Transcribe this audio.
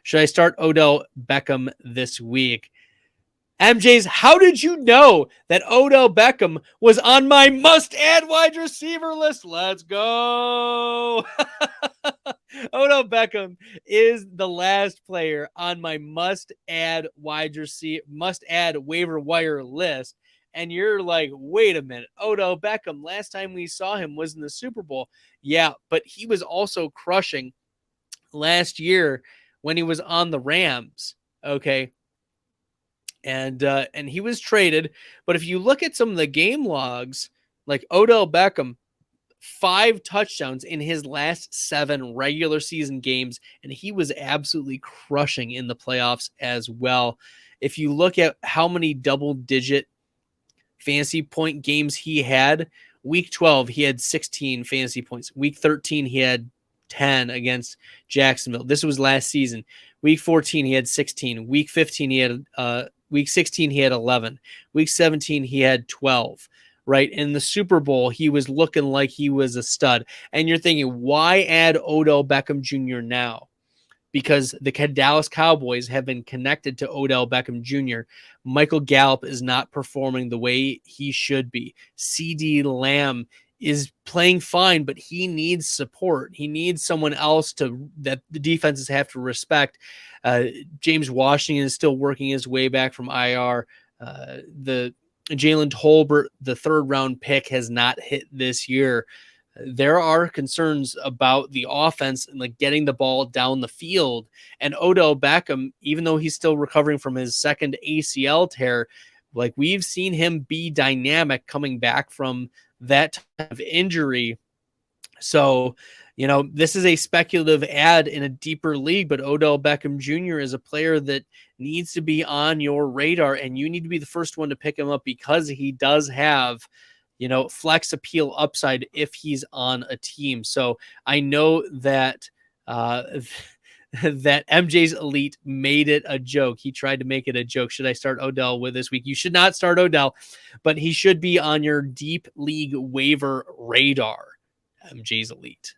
Should I start Odell Beckham this week? MJ's, how did you know that Odell Beckham was on my must-add wide receiver list? Let's go. Odell Beckham is the last player on my must-add waiver wire list. And you're like, wait a minute, Odell Beckham, last time we saw him was in the Super Bowl. Yeah, but he was also crushing last year when he was on the Rams. Okay. And he was traded. But if you look at some of the game logs, like Odell Beckham, 5 touchdowns in his last 7 regular season games, and he was absolutely crushing in the playoffs as well. If you look at how many double-digit fantasy point games he had, week 12, he had 16 fantasy points. Week 13, he had 10 against Jacksonville. This was last season. Week 14, he had 16. Week 15, he had Week 16, he had 11. Week 17, he had 12, right? In the Super Bowl, he was looking like he was a stud. And you're thinking, why add Odell Beckham Jr. now? Because the Dallas Cowboys have been connected to Odell Beckham Jr. Michael Gallup is not performing the way he should be. CeeDee Lamb is playing fine, but he needs support. He needs someone else that the defenses have to respect. James Washington is still working his way back from IR. The Jalen Tolbert, the 3rd round pick, has not hit this year. There are concerns about the offense and like getting the ball down the field. And Odell Beckham, even though he's still recovering from his 2nd ACL tear, like we've seen him be dynamic coming back from that type of injury. So, this is a speculative ad in a deeper league, but Odell Beckham Jr. is a player that needs to be on your radar, and you need to be the first one to pick him up because he does have, flex appeal upside if he's on a team. So I know that that MJ's Elite made it a joke. He tried to make it a joke. Should I start Odell with this week? You should not start Odell, but he should be on your deep league waiver radar. MJ's Elite.